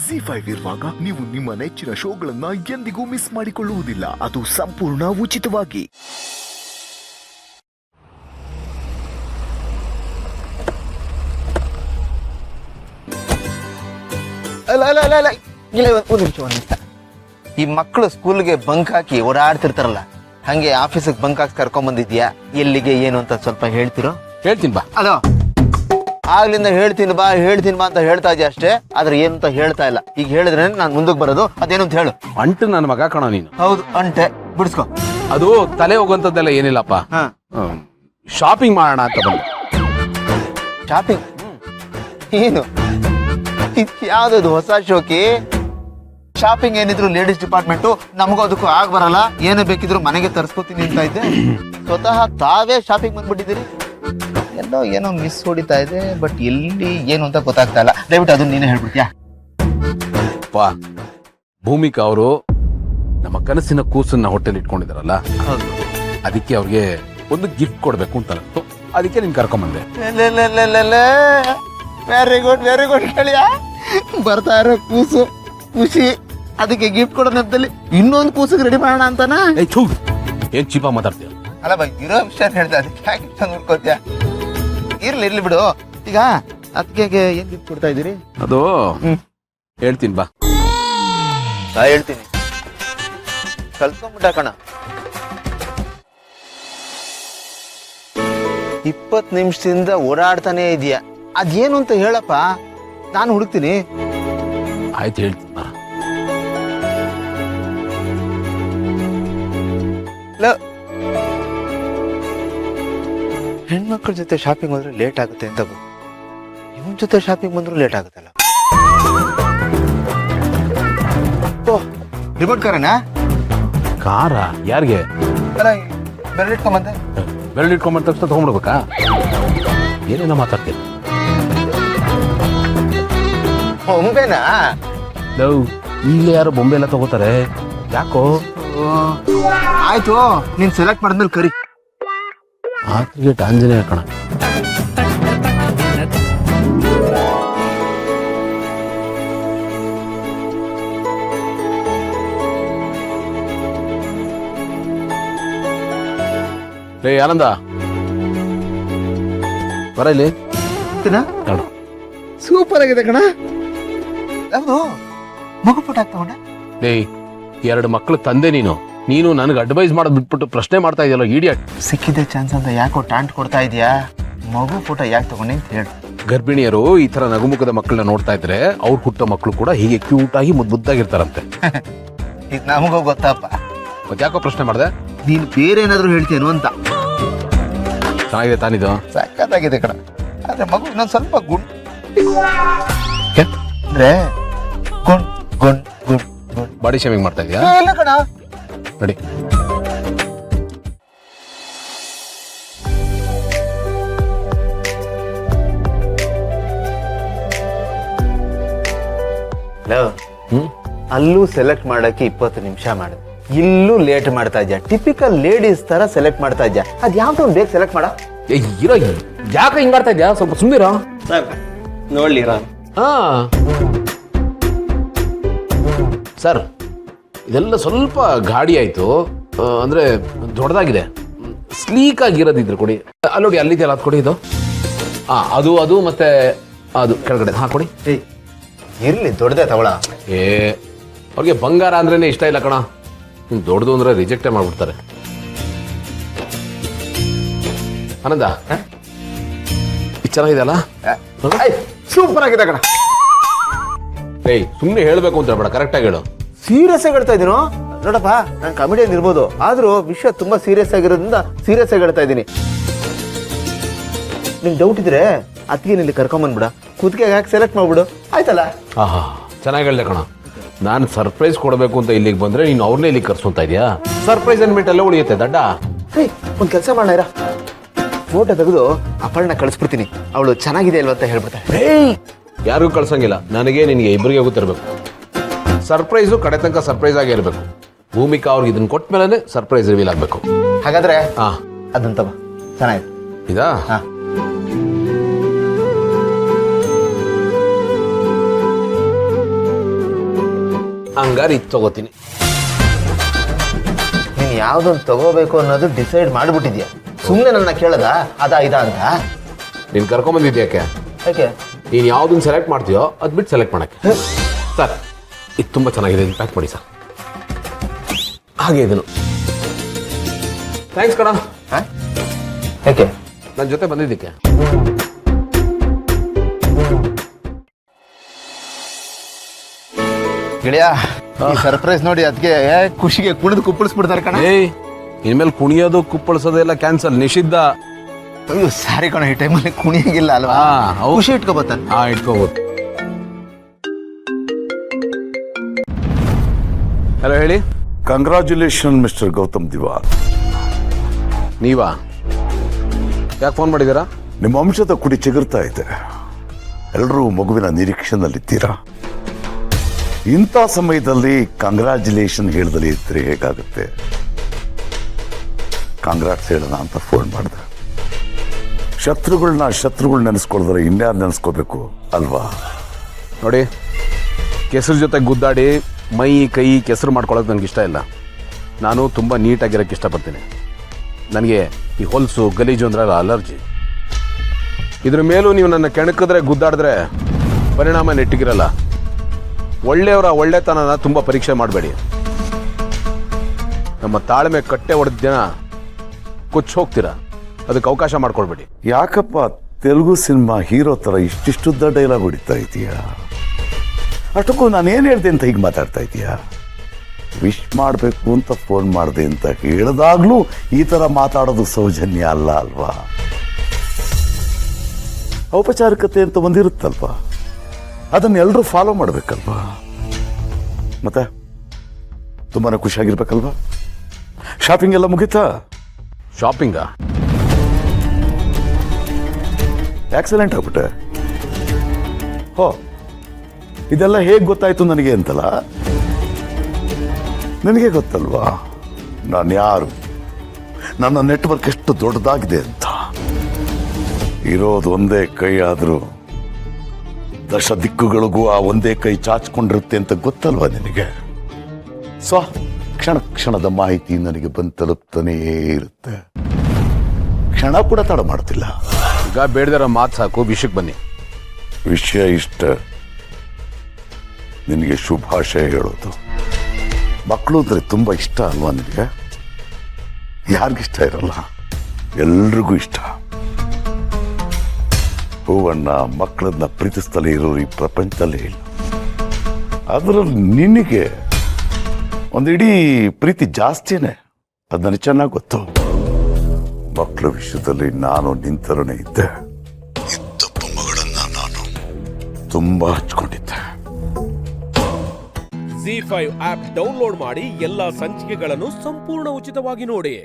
ZEE5 ಇರುವಾಗ ನೀವು ನಿಮ್ಮ ನೆಚ್ಚಿನ ಶೋಗಳನ್ನ ಎಂದಿಗೂ ಮಿಸ್ ಮಾಡಿಕೊಳ್ಳುವುದಿಲ್ಲ. ಅದು ಸಂಪೂರ್ಣ ಉಚಿತವಾಗಿ. ಈ ಮಕ್ಕಳು ಸ್ಕೂಲ್ಗೆ ಬಂಕ್ ಹಾಕಿ ಓಡಾಡ್ತಿರ್ತಾರಲ್ಲ, ಹಂಗೆ ಆಫೀಸಿಗೆ ಬಂಕ್ ಹಾಕಿ ಕರ್ಕೊಂಡ್ ಬಂದಿದ್ಯಾ? ಎಲ್ಲಿಗೆ ಏನು ಅಂತ ಸ್ವಲ್ಪ ಹೇಳ್ತಿರೋ? ಹೇಳ್ತೀನಿ ಬಾ. ಅಲೋ, ಆಗ್ಲಿಂದ ಹೇಳ್ತೀನಿ ಬಾ ಅಂತ ಹೇಳ್ತಾ ಇದೆಯಾ ಅಷ್ಟೇ, ಆದ್ರೆ ಏನು ಅಂತ ಹೇಳ್ತಾ ಇಲ್ಲ. ಈಗ ಹೇಳಿದ್ರೆ ನಾನು ಮುಂದಕ್ಕೆ ಬರೋದು. ಅದೇನು ಅಂತ ಹೇಳು. ಅಂಟು ನನ್ನ ಮಗ ಕಣ ನೀನು. ಹೌದು, ಅಂಟೆ ಬಿಡಿಸ್ಕೊ. ಅದು ತಲೆ ಹೋಗುವಂತದ್ದೆಲ್ಲ ಏನಿಲ್ಲಪ್ಪ. ಶಾಪಿಂಗ್ ಮಾಡೋಣ ಅಂತ ಬಂದು. ಶಾಪಿಂಗ್? ಏನು ಯಾವ್ದು ಹೊಸ ಶೋಕಿ? ಶಾಪಿಂಗ್ ಏನಿದ್ರು ಲೇಡೀಸ್ ಡಿಪಾರ್ಟ್ಮೆಂಟು, ನಮಗೂ ಅದಕ್ಕೂ ಆಗ ಬರಲ್ಲ. ಏನು ಬೇಕಿದ್ರು ಮನೆಗೆ ತರಿಸ್ಕೊತೀನಿ ಅಂತ ಇದ್ದೆ. ಸ್ವತಃ ತಾವೇ ಶಾಪಿಂಗ್ ಬಂದ್ಬಿಟ್ಟಿದ್ದೀರಿ. ಎಲ್ಲೋ ಏನೋ ಮಿಸ್ ಹೊಡಿತಾ ಇದೆ, ಬಟ್ ಎಲ್ಲಿ ಏನು ಅಂತ ಗೊತ್ತಾಗ್ತಾ ಇಲ್ಲ. ದಯವಿಟ್ಟು ಅದನ್ನ ನೀನೇ ಹೇಳ್ಬಿಡ್ತೀಯಾ? ಭೂಮಿಕಾ ಅವರು ನಮ್ಮ ಕನಸಿನ ಕೂಸನ್ನ ಹೊಟ್ಟೆಲಿ ಇಟ್ಕೊಂಡಿದಾರಲ್ಲ, ಅದಕ್ಕೆ ಅವ್ರಿಗೆ ಒಂದು ಗಿಫ್ಟ್ ಕೊಡ್ಬೇಕು ಅಂತ ಅನಿಸ್ತು. ಅದಕ್ಕೆ ನಿನ್ ಕರ್ಕೊಂಬಂದೆ. Very good ಕೇಳಿಯಾ? ಬರ್ತಾ ಇರೋ ಕೂಸು ಖುಷಿ, ಅದಕ್ಕೆ ಗಿಫ್ಟ್ ಕೊಡೋ ನೆಪದಲ್ಲಿ ಇನ್ನೊಂದು ಕೂಸಿಗೆ ರೆಡಿ ಮಾಡೋಣ ಅಂತಾನ? ಏನ್ ಚೀಪ ಮಾತಾಡ್ತೀಯ? ಅಲ್ಲ ಬೈ, ಇರೋ ವಿಷಯ ಹೇಳ್ತಾ, ಅದಕ್ಕೆ ಯಾಕೆ ನೋಡ್ಕೋತ್ಯಾ? ಇರ್ಲಿ ಬಿಡು. ಈಗ ಅದಕ್ಕೆ ಏನ್ ಗಿಫ್ಟ್ ಕೊಡ್ತಾ ಇದೀರಿ? ಅದು ಹೇಳ್ತೀನಿ ಬಾ. ಹೇಳ್ತೀನಿ, ಕಲ್ತ್ಕೊಂಡ್ಬಿಟ್ಟ ಕಣ. 20 ನಿಮಿಷದಿಂದ ಓಡಾಡ್ತಾನೆ ಇದೆಯಾ? ಅದೇನು ಅಂತ ಹೇಳಪ್ಪ, ನಾನು ಹುಡುಕ್ತೀನಿ. ಆಯ್ತು, ಹೇಳ್ತೀನಿ. ಹೆಣ್ಮಕ್ಳ ಜೊತೆ ಶಾಪಿಂಗ್ ಹೋದ್ರೆ ಲೇಟ್ ಆಗುತ್ತೆ ಅಂತ ನಿಮ್ ಜೊತೆ ಶಾಪಿಂಗ್ ಬಂದ್ರು ಲೇಟ್ ಆಗುತ್ತಲ್ಲ. ರಿಮೋಟ್ ಕಾರನಾ? ಕಾರ ಯಾರಿಗೆ? ಬೆರಳಿಟ್ಕೊಂಬಂದೆ. ಬೆರಳಿಟ್ಕೊಂಬಂದ ತಕ್ಷಣ ತಗೊಂಡ್ಬಿಡ್ಬೇಕಾ? ಏನೇನೋ ಮಾತಾಡ್ತೀನಿ. ಬೊಂಬೆನಾ? ಈಗಲೇ ಯಾರು ಬೊಂಬೆ ಎಲ್ಲ ತಗೋತಾರೆ, ಯಾಕೋ? ಆಯ್ತು, ನೀನ್ ಸೆಲೆಕ್ಟ್ ಮಾಡಿದ್ಮೇಲೆ ಕರಿ. ಆತ್ರಿಗೇಟ್ ಆಂಜನೇಯ ಕಣ. ರೇ ಆನಂದ, ಬರ ಇಲ್ಲಿ. ಸೂಪರ್ ಆಗಿದೆ ಕಣ. ಹೌದು, ಮಗು ಫೋಟೋ ಹಾಕ್ತಗೊಂಡ? ಲೇ, 2 ಮಕ್ಕಳು ತಂದೆ ನೀನು ನನಗೆ ಅಡ್ವೈಸ್ ಮಾಡೋದು ಬಿಟ್ಬಿಟ್ಟು ಪ್ರಶ್ನೆ ಮಾಡ್ತಾ ಇದೆಯಲ್ಲ, ಇಡಿಯಟ್. ಸಿಕ್ಕಿದೆ ಚಾನ್ಸ್ ಅಂತ ಯಾಕೋ ಟಾಂಟ್ ಕೊಡ್ತಾ ಇದೀಯಾ? ಮಗು ಫೋಟೋ ಯಾಕೆ ತಗೊಂಡೆ ಅಂತ ಹೇಳು. ಗರ್ಭಿಣಿಯರು ಈ ತರ ನಗುಮುಖದ ಮಕ್ಕಳನ್ನ ನೋಡ್ತಾ ಇದ್ರೆ ಅವ್ರ ಹುಟ್ಟೋ ಮಕ್ಕಳು ಕೂಡ ಹೀಗೆ ಕ್ಯೂಟ್ ಆಗಿ ಮುದ್ದಾಗಿರ್ತಾರಂತೆ. ಇದು ನಮಗೂ ಗೊತ್ತಪ್ಪ. ಮತ್ತೆ ಯಾಕೋ ಪ್ರಶ್ನೆ ಮಾಡಿದೆ? ನೀನು ಬೇರೆ ಏನಾದ್ರು ಹೇಳ್ತೇನು ಅಂತ. ಚೆನ್ನಾಗಿದೆ ತಾನಿದು, ಸಕ್ಕತ್ತಾಗಿದೆ ಕಣ. ಆದ್ರೆ ಮಗು ಇನ್ನೊಂದು ಸ್ವಲ್ಪ ಅಂದ್ರೆ ಬಾಡಿ ಶೇವಿಂಗ್ ಮಾಡ್ತಾ ಇದೀಯಾ? ಇಲ್ಲ ಕಣ, ನೋಡಿ. ಅಲ್ಲೂ ಸೆಲೆಕ್ಟ್ ಮಾಡಕ್ಕೆ 20 ನಿಮಿಷ ಮಾಡಿದೆ, ಇಲ್ಲೂ ಲೇಟ್ ಮಾಡ್ತಾ ಇದ್ಯಾ. ಟಿಪಿಕಲ್ ಲೇಡೀಸ್ ತರ ಸೆಲೆಕ್ಟ್ ಮಾಡ್ತಾ ಇದ್ಯಾ. ಅದ್ ಯಾವ್ದು ಬೇಗ ಸೆಲೆಕ್ಟ್ ಮಾಡ. ಇರೋ ಯಾಕೆ ಹಿಂಗ್ ಮಾಡ್ತಾ ಇದ್ಯಾ? ಸ್ವಲ್ಪ ಸುಮ್ಮಿರ. ನೋಡ್ಲಿ ಸರ್, ಇದೆಲ್ಲ ಸ್ವಲ್ಪ ಗಾಡಿ ಆಯ್ತು, ಅಂದ್ರೆ ದೊಡ್ಡದಾಗಿದೆ. ಸ್ಲೀಕ್ ಆಗಿರೋದಿದ್ರೆ ಕೊಡಿ. ಅಲ್ಲಿ ನೋಡಿ, ಅಲ್ಲಿದೆಯಲ್ಲ, ಅದು ಕೊಡಿ. ಇದು ಅದು ಮತ್ತೆ ಅದು ಕೆಳಗಡೆ ಕೊಡಿ. ಇರ್ಲಿ, ದೊಡ್ಡದೇ ತಗೊಳ. ಅವ್ರಿಗೆ ಬಂಗಾರ ಅಂದ್ರೇನೆ ಇಷ್ಟ ಇಲ್ಲ ಕಣ. ದೊಡ್ಡದು ಅಂದ್ರೆ ರಿಜೆಕ್ಟೇ ಮಾಡ್ಬಿಡ್ತಾರೆ. ಆನಂದ, ಇದು ಚೆನ್ನಾಗಿದೆಯಲ್ಲ? ಸೂಪರ್ ಆಗಿದೆ ಕಣ. ಸುಮ್ಮನೆ ಹೇಳ್ಬೇಕು ಅಂತ ಹೇಳ್ಬೇಡ, ಕರೆಕ್ಟ್ ಆಗಿ ಹೇಳು. ಸೀರಿಯಸ್ ಆಗಿ ಹೇಳ್ತಾ ಇದೀನೋ? ನೋಡಪ್ಪ, ನಾನು ಕಾಮಿಡಿಯನ್ ಇರ್ಬೋದು, ಆದ್ರೂ ವಿಷಯ ತುಂಬಾ ಸೀರಿಯಸ್ ಆಗಿರೋದ್ರಿಂದ ಸೀರಿಯಸ್ ಆಗಿ ಹೇಳ್ತಾ ಇದ್ದೀನಿ. ನಿಂಗೆ ಡೌಟ್ ಇದ್ರೆ ಅದಕ್ಕೆ ಇಲ್ಲಿ ಕರ್ಕೊಂಬಂದ್ಬಿಡ, ಕುತ್ತಿಗೆ ಹಾಕಿ ಸೆಲೆಕ್ಟ್ ಮಾಡ್ಬಿಡು, ಆಯ್ತಲ್ಲ? ಚೆನ್ನಾಗಿ ಹೇಳ್ದೆ ಕಣ. ನಾನು ಸರ್ಪ್ರೈಸ್ ಕೊಡಬೇಕು ಅಂತ ಇಲ್ಲಿಗೆ ಬಂದ್ರೆ ನೀನು ಅವ್ರನ್ನೇ ಇಲ್ಲಿಗೆ ಕರ್ಸೋತಾ ಇದೆಯಾ? ಸರ್ಪ್ರೈಸ್ ಅನ್ಬಿಟ್ಟು ಎಲ್ಲ ಉಳಿಯುತ್ತೆ ದಡ್ಡ. ಒಂದು ಕೆಲಸ ಮಾಡೋಣ, ಫೋಟೋ ತೆಗೆದು ಅಪರ್ಣ ಕಳಿಸ್ಬಿಡ್ತೀನಿ. ಅವಳು ಚೆನ್ನಾಗಿದೆ ಅಲ್ವ ಅಂತ ಹೇಳ್ಬಿಡ್ತಾಳೆ. ಯಾರಿಗೂ ಕಳ್ಸಂಗಿಲ್ಲ, ನನಗೆ ನಿನಗೆ ಇಬ್ಬರಿಗೆ ಗೊತ್ತಿರಬೇಕು. ಸರ್ಪ್ರೈಸು ಕಡೆ ತನಕ ಸರ್ಪ್ರೈಸ್ ಆಗೇ ಇರಬೇಕು. ಭೂಮಿಕಾ ಅವ್ರಿಗೆ ಇದನ್ನ ಕೊಟ್ಟ ಮೇಲೆ ಸರ್ಪ್ರೈಸ್ ರಿವೀಲ್ ಆಗಬೇಕು. ಹಾಗಾದ್ರೆ ಅದಂತ ಚೆನ್ನಾಗಿದೆ. ಇದಾ? ಹಂಗಾರೆ ಇದು ತಗೋತೀನಿ. ನೀನು ಯಾವ್ದೊಂದು ತಗೋಬೇಕು ಅನ್ನೋದು ಡಿಸೈಡ್ ಮಾಡಿಬಿಟ್ಟಿದ್ಯಾ. ಸುಮ್ಮನೆ ನನ್ನ ಕೇಳದ ಅದಾ ಇದಾ ಅಂತ. ನೀನು ಕರ್ಕೊಂಬಂದಿದ್ಯಾಕೆ? ಯಾಕೆ? ನೀನು ಯಾವುದನ್ನು ಸೆಲೆಕ್ಟ್ ಮಾಡ್ತೀಯೋ ಅದು ಬಿಟ್ಟು ಸೆಲೆಕ್ಟ್ ಮಾಡೋಕ್ಕೆ. ಸರ್ ಇದು ತುಂಬ ಚೆನ್ನಾಗಿದೆ, ಇದು ಪ್ಯಾಕ್ ಮಾಡಿ ಸರ್. ಹಾಗೆ ಇದನ್ನು. ಥ್ಯಾಂಕ್ಸ್ ಕಣ. ಯಾಕೆ? ನನ್ನ ಜೊತೆ ಬಂದಿದ್ದಕ್ಕೆ. ಗೆಳೆಯ, ಈ ಸರ್ಪ್ರೈಸ್ ನೋಡಿ ಅದಕ್ಕೆ ಖುಷಿಗೆ ಕುಣಿದು ಕುಪ್ಪಳಿಸ್ಬಿಡ್ತಾರೆ ಕಣ. ಏಯ್, ಇನ್ಮೇಲೆ ಕುಣಿಯೋದು ಕುಪ್ಪಳಿಸೋದು ಎಲ್ಲ ಕ್ಯಾನ್ಸಲ್, ನಿಷಿದ್ಧ. ಅಯ್ಯೋ ಸಾರಿ ಕಣ, ಈ ಟೈಮಲ್ಲಿ ಕುಣಿಯಂಗಿಲ್ಲ ಅಲ್ವಾ? ಖುಷಿ ಇಟ್ಕೋಬತ್ತಾನೆ. ಇಟ್ಕೋಬೋದು. ಹಲೋ, ಹೇಳಿ. ಕಂಗ್ರಾಚ್ಯುಲೇಷನ್ ಮಿಸ್ಟರ್ ಗೌತಮ್ ದಿವಾನ್. ನೀವಾ? ಯಾಕೆ ಫೋನ್ ಮಾಡಿದ್ದೀರಾ? ನಿಮ್ಮ ವಂಶದ ಕುಡಿ ಚಿಗುರ್ತಾ ಇದೆ. ಎಲ್ಲರೂ ಮಗುವಿನ ನಿರೀಕ್ಷೆನಲ್ಲಿದ್ದೀರಾ. ಇಂಥ ಸಮಯದಲ್ಲಿ ಕಂಗ್ರಾಚ್ಯುಲೇಷನ್ ಹೇಳ್ದಲ್ಲಿ ಇದ್ರೆ ಹೇಗಾಗುತ್ತೆ? ಕಾಂಗ್ರಾಟ್ಸ್ ಹೇಳೋಣ ಅಂತ ಫೋನ್ ಮಾಡಿದೆ. ಶತ್ರುಗಳು ನೆನೆಸ್ಕೊಳ್ದ್ರೆ ಇನ್ಯಾರು ನೆನೆಸ್ಕೋಬೇಕು ಅಲ್ವಾ? ನೋಡಿ, ಕೆಸರು ಜೊತೆ ಗುದ್ದಾಡಿ ಮೈ ಕೈ ಕೆಸರು ಮಾಡ್ಕೊಳ್ಳೋದು ನನಗೆ ಇಷ್ಟ ಇಲ್ಲ. ನಾನು ತುಂಬ ನೀಟಾಗಿರೋಕ್ಕೆ ಇಷ್ಟಪಡ್ತೀನಿ. ನನಗೆ ಈ ಹೊಲಸು ಗಲೀಜು ಅಂದ್ರೆ ಅಲರ್ಜಿ. ಇದ್ರ ಮೇಲೂ ನೀವು ನನ್ನ ಕೆಣಕಿದ್ರೆ ಗುದ್ದಾಡಿದ್ರೆ ಪರಿಣಾಮ ನೆಟ್ಟಿಗಿರಲ್ಲ. ಒಳ್ಳೆಯವರ ಒಳ್ಳೆತನನ ತುಂಬ ಪರೀಕ್ಷೆ ಮಾಡಬೇಡಿ. ನಮ್ಮ ತಾಳ್ಮೆ ಕಟ್ಟೆ ಹೊಡೆದ ದಿನ ಕುಚ್ಚು ಹೋಗ್ತೀರಾ, ಅದಕ್ಕೆ ಅವಕಾಶ ಮಾಡ್ಕೊಳ್ಬೇಡಿ. ಯಾಕಪ್ಪ ತೆಲುಗು ಸಿನಿಮಾ ಹೀರೋ ಥರ ಇಷ್ಟಿಷ್ಟುದ್ದ ಡೈಲಾಗ್ ಹೊಡಿತಾ ಇದೀಯಾ? ಅಷ್ಟಕ್ಕೂ ನಾನೇನು ಹೇಳ್ದೆ ಅಂತ ಹೀಗೆ ಮಾತಾಡ್ತಾ ಇದೀಯಾ? ವಿಶ್ ಮಾಡಬೇಕು ಅಂತ ಫೋನ್ ಮಾಡಿದೆ ಅಂತ ಹೇಳಿದಾಗ್ಲೂ ಈ ಥರ ಮಾತಾಡೋದು ಸೌಜನ್ಯ ಅಲ್ಲ ಅಲ್ವಾ? ಔಪಚಾರಿಕತೆ ಅಂತ ಒಂದಿರುತ್ತಲ್ವಾ, ಅದನ್ನು ಎಲ್ಲರೂ ಫಾಲೋ ಮಾಡಬೇಕಲ್ವಾ? ಮತ್ತೆ ತುಂಬಾ ಖುಷಿಯಾಗಿರ್ಬೇಕಲ್ವಾ? ಶಾಪಿಂಗ್ ಎಲ್ಲ ಮುಗೀತಾ? ಶಾಪಿಂಗಾ? ಆಕ್ಸಿಡೆಂಟ್ ಆಗ್ಬಿಟ್ಟೆ. ಹೋ, ಇದೆಲ್ಲ ಹೇಗೆ ಗೊತ್ತಾಯ್ತು ನನಗೆ ಅಂತಲ್ಲ? ನನಗೆ ಗೊತ್ತಲ್ವಾ ನಾನು ಯಾರು, ನನ್ನ ನೆಟ್ವರ್ಕ್ ಎಷ್ಟು ದೊಡ್ಡದಾಗಿದೆ ಅಂತ. ಇರೋದು ಒಂದೇ ಕೈ ಆದರೂ ದಶ ದಿಕ್ಕುಗಳಿಗೂ ಆ ಒಂದೇ ಕೈ ಚಾಚಿಕೊಂಡಿರುತ್ತೆ ಅಂತ ಗೊತ್ತಲ್ವಾ ನಿನಗೆ? ಕ್ಷಣ ಕ್ಷಣದ ಮಾಹಿತಿ ನನಗೆ ಬಂದು ತಲುಪ್ತಾನೇ ಇರುತ್ತೆ. ಕ್ಷಣ ಕೂಡ ತಡ ಮಾಡ್ತಿಲ್ಲ. ಈಗ ಬೇಡದಿರೋ ಮಾತು ಸಾಕು, ವಿಷಯಕ್ಕೆ ಬನ್ನಿ. ವಿಷಯ ಇಷ್ಟ, ನಿನಗೆ ಶುಭಾಶಯ ಹೇಳೋದು. ಮಕ್ಕಳು ಅಂದರೆ ತುಂಬ ಇಷ್ಟ ಅಲ್ವಾ ನಿನಗೆ? ಯಾರಿಗಿಷ್ಟ ಇರಲ್ಲ? ಎಲ್ರಿಗೂ ಇಷ್ಟ. ಹೂವನ್ನ ಮಕ್ಕಳನ್ನ ಪ್ರೀತಿಸ್ತಲೇ ಇರೋರು ಈ ಪ್ರಪಂಚದಲ್ಲೇ ಇಲ್ಲ. ಅದರಲ್ಲಿ ನಿನಗೆ ಒಂದು ಇಡೀ ಪ್ರೀತಿ ಜಾಸ್ತಿನೇ, ಅದು ನನಗೆ ಚೆನ್ನಾಗಿ ಗೊತ್ತು. ಮಕ್ಕಳ ವಿಷಯದಲ್ಲಿ ನಾನು ನಿಂತರನೇ ಇದ್ದೆ. ಇದ್ದಪ್ಪ ಮಗಳನ್ನ ನಾನು ತುಂಬಾ ಹಚ್ಕೊಂಡಿದ್ದೆ. ZEE5 ಆಪ್ ಡೌನ್ಲೋಡ್ ಮಾಡಿ ಎಲ್ಲಾ ಸಂಚಿಕೆಗಳನ್ನು ಸಂಪೂರ್ಣ ಉಚಿತವಾಗಿ ನೋಡಿ.